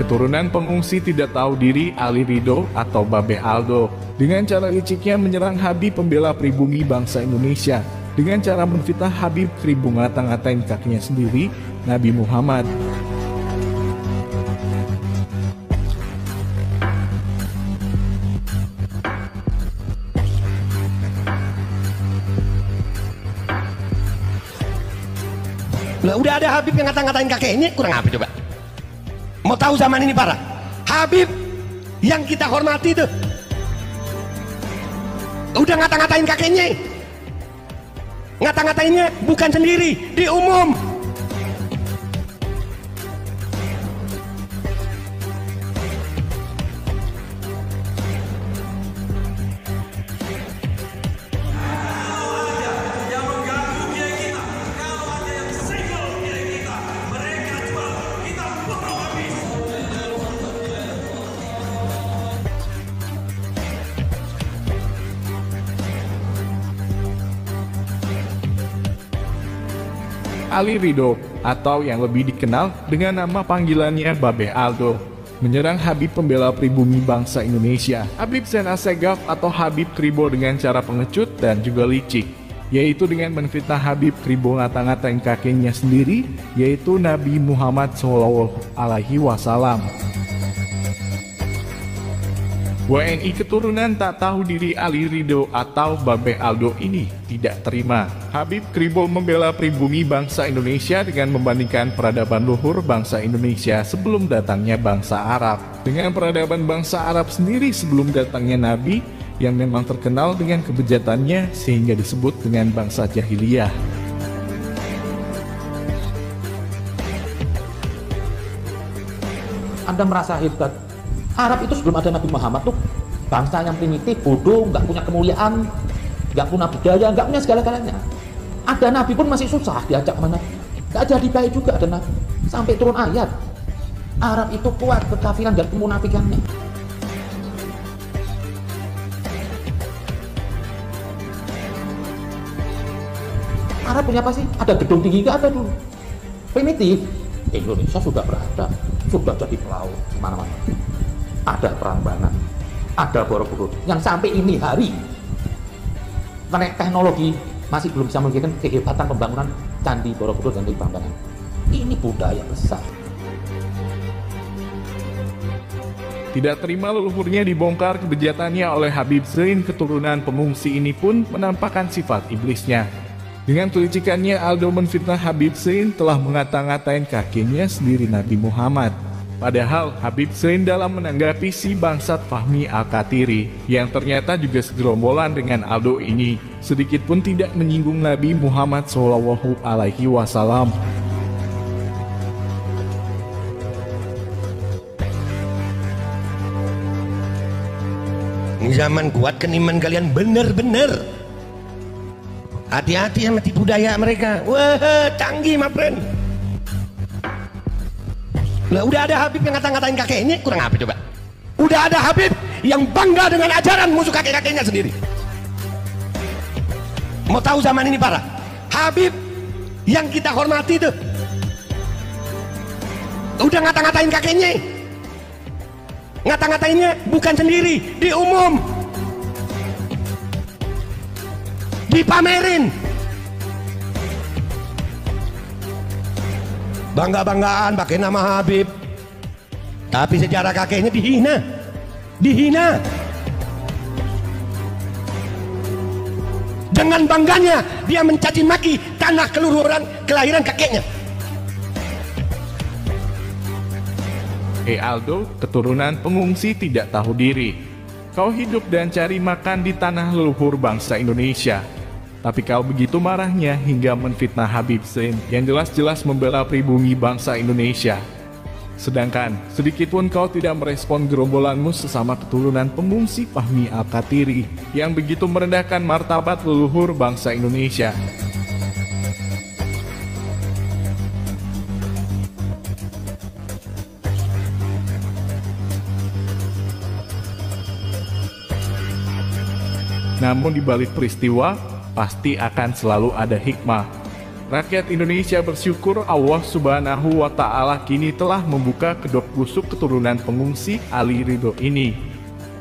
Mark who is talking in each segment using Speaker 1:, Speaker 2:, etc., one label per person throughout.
Speaker 1: Keturunan pengungsi tidak tahu diri Ali Ridho atau Babe Aldo dengan cara liciknya menyerang Habib pembela pribumi bangsa Indonesia dengan cara menfitnah Habib Kribo ngata-ngatain kakinya sendiri, Nabi Muhammad.
Speaker 2: Lah udah ada Habib yang ngata-ngatain kakeknya, kurang apa coba? Mau tahu zaman ini parah? Habib yang kita hormati tuh udah ngata-ngatain kakeknya. Ngata-ngatainnya bukan sendiri, di umum.
Speaker 1: Ali Ridho atau yang lebih dikenal dengan nama panggilannya Babe Aldo menyerang Habib pembela pribumi bangsa Indonesia, Habib Zain Assegaf atau Habib Kribo dengan cara pengecut dan juga licik, yaitu dengan menfitnah Habib Kribo ngata-ngatain kakeknya sendiri, yaitu Nabi Muhammad SAW. WNI keturunan tak tahu diri Ali Ridho atau Babe Aldo ini tidak terima. Habib Kribo membela pribumi bangsa Indonesia dengan membandingkan peradaban luhur bangsa Indonesia sebelum datangnya bangsa Arab dengan peradaban bangsa Arab sendiri sebelum datangnya Nabi yang memang terkenal dengan kebejatannya sehingga disebut dengan bangsa jahiliyah.
Speaker 3: Anda merasa hebat. Arab itu sebelum ada Nabi Muhammad tuh bangsa yang primitif, bodoh, nggak punya kemuliaan, nggak punya budaya, nggak punya segala-galanya. Ada Nabi pun masih susah diajak kemana, nggak jadi baik juga ada Nabi. Sampai turun ayat, Arab itu kuat kekafiran dan kemunafikannya. Arab punya apa sih? Ada gedung tinggi nggak ada dulu. Primitif. Indonesia sudah berada, sudah jadi pelaut mana-mana. Ada Prambanan, ada Borobudur, yang sampai ini hari teknologi masih belum bisa memiliki kehebatan pembangunan Candi Borobudur dan Prambanan. Ini budaya besar.
Speaker 1: Tidak terima leluhurnya dibongkar kebejatannya oleh Habib Zain, keturunan pengungsi ini pun menampakkan sifat iblisnya. Dengan kelicikannya, Aldo menfitnah Habib Zain telah ngata-ngatain kakeknya sendiri Nabi Muhammad. Padahal Habib Zain dalam menanggapi si bangsat Fahmi Al-Kathiri yang ternyata juga segerombolan dengan Aldo ini, sedikit pun tidak menyinggung Nabi Muhammad SAW.
Speaker 2: Ini zaman kuat keniman kalian bener-bener. Hati-hati sama tipu daya mereka. Wah, canggih my friend. Lah udah ada Habib yang ngata-ngatain kakeknya, kurang apa coba? Udah ada Habib yang bangga dengan ajaran musuh kakek-kakeknya sendiri. Mau tahu zaman ini parah? Habib yang kita hormati tuh udah ngata-ngatain kakeknya. Ngata-ngatainnya bukan sendiri, di umum. Dipamerin. Bangga-banggaan pakai nama Habib, tapi sejarah kakeknya dihina. Dengan bangganya dia mencaci maki tanah kelahiran kakeknya.
Speaker 1: Aldo, keturunan pengungsi tidak tahu diri. Kau hidup dan cari makan di tanah leluhur bangsa Indonesia. Tapi kau begitu marahnya hingga menfitnah Habib Zain yang jelas-jelas membela pribumi bangsa Indonesia. Sedangkan sedikit pun kau tidak merespon gerombolanmu sesama keturunan pengungsi Fahmi Al-Kathiri yang begitu merendahkan martabat leluhur bangsa Indonesia. Namun di balik peristiwa, pasti akan selalu ada hikmah. Rakyat Indonesia bersyukur Allah Subhanahu wa Ta'ala kini telah membuka kedok busuk keturunan pengungsi Ali Ridho ini.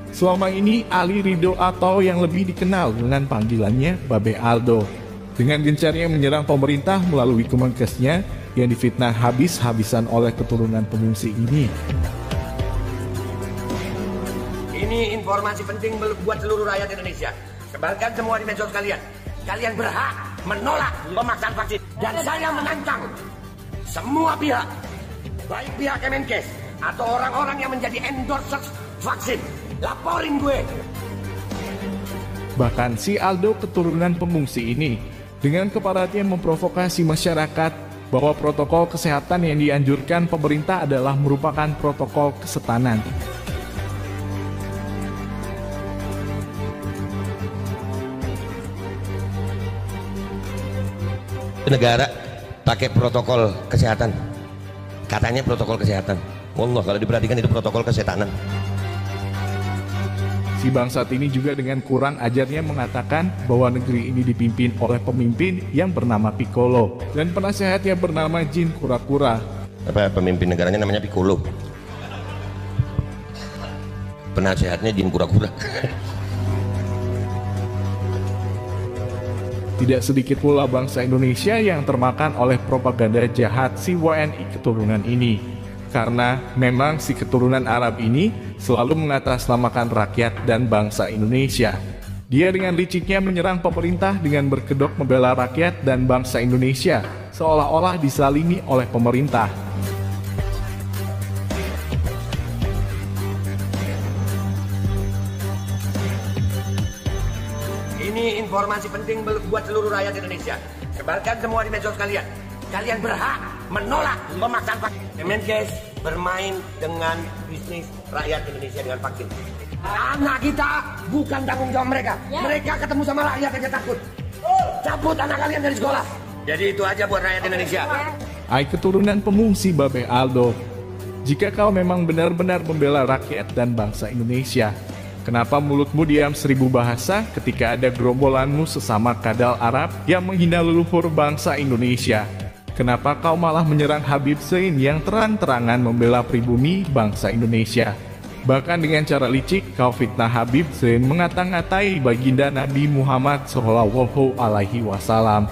Speaker 1: Selama ini Ali Ridho atau yang lebih dikenal dengan panggilannya Babe Aldo, dengan gencarnya menyerang pemerintah melalui Kemenkesnya yang difitnah habis-habisan oleh keturunan pengungsi ini.
Speaker 2: Ini informasi penting buat seluruh rakyat Indonesia. Sebarkan semua di medsos kalian. Kalian berhak menolak pemaksaan vaksin. Dan saya menantang semua pihak, baik pihak Kemenkes atau orang-orang yang menjadi endorser vaksin, laporin gue.
Speaker 1: Bahkan si Aldo keturunan pengungsi ini dengan keparatnya memprovokasi masyarakat bahwa protokol kesehatan yang dianjurkan pemerintah adalah merupakan protokol kesetanan.
Speaker 2: Negara pakai protokol kesehatan, katanya protokol kesehatan. Wallah, kalau diperhatikan itu protokol kesetanan.
Speaker 1: Si bangsat ini juga dengan kurang ajarnya mengatakan bahwa negeri ini dipimpin oleh pemimpin yang bernama Piccolo dan penasehatnya bernama Jin Kura-Kura.
Speaker 2: Apa pemimpin negaranya namanya Piccolo? Penasehatnya Jin Kura-Kura.
Speaker 1: Tidak sedikit pula bangsa Indonesia yang termakan oleh propaganda jahat si WNI keturunan ini. Karena memang si keturunan Arab ini selalu mengatasnamakan rakyat dan bangsa Indonesia. Dia dengan liciknya menyerang pemerintah dengan berkedok membela rakyat dan bangsa Indonesia, seolah-olah disalimi oleh pemerintah.
Speaker 2: Ini informasi penting buat seluruh rakyat Indonesia. Sebarkan semua di medsos kalian. Kalian berhak menolak pemaksaan vaksin. Kemenkes bermain dengan bisnis rakyat Indonesia dengan vaksin. Anak kita bukan tanggung jawab mereka. Mereka ketemu sama rakyat aja takut. Cabut anak kalian dari sekolah. Jadi itu aja buat rakyat Indonesia.
Speaker 1: Hai keturunan pengungsi Babe Aldo, jika kau memang benar-benar membela rakyat dan bangsa Indonesia, kenapa mulutmu diam 1000 bahasa ketika ada gerombolanmu sesama kadal Arab yang menghina leluhur bangsa Indonesia? Kenapa kau malah menyerang Habib Sein yang terang-terangan membela pribumi bangsa Indonesia? Bahkan dengan cara licik, kau fitnah Habib Sein mengata-ngatai baginda Nabi Muhammad Shallallahu Alaihi Wasallam.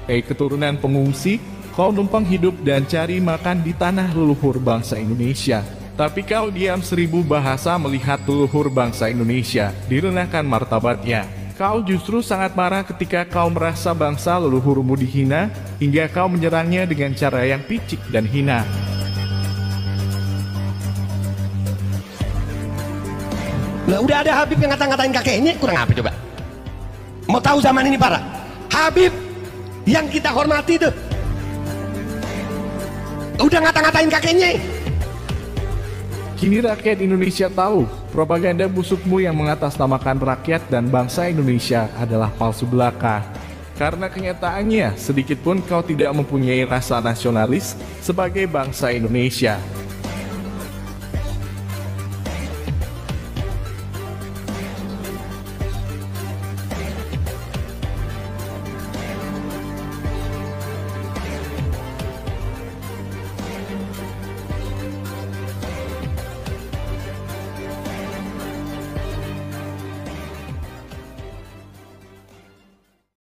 Speaker 1: Keturunan pengungsi, kau numpang hidup dan cari makan di tanah leluhur bangsa Indonesia. Tapi kau diam 1000 bahasa melihat leluhur bangsa Indonesia direndahkan martabatnya. Kau justru sangat marah ketika kau merasa bangsa leluhurmu dihina, hingga kau menyerangnya dengan cara yang picik dan hina.
Speaker 2: Nah, udah ada Habib yang ngata-ngatain kakeknya, kurang apa coba? Mau tahu zaman ini parah? Habib yang kita hormati tuh udah ngata-ngatain kakeknya.
Speaker 1: Kini rakyat Indonesia tahu, propaganda busukmu yang mengatasnamakan rakyat dan bangsa Indonesia adalah palsu belaka. Karena kenyataannya, sedikit pun kau tidak mempunyai rasa nasionalis sebagai bangsa Indonesia.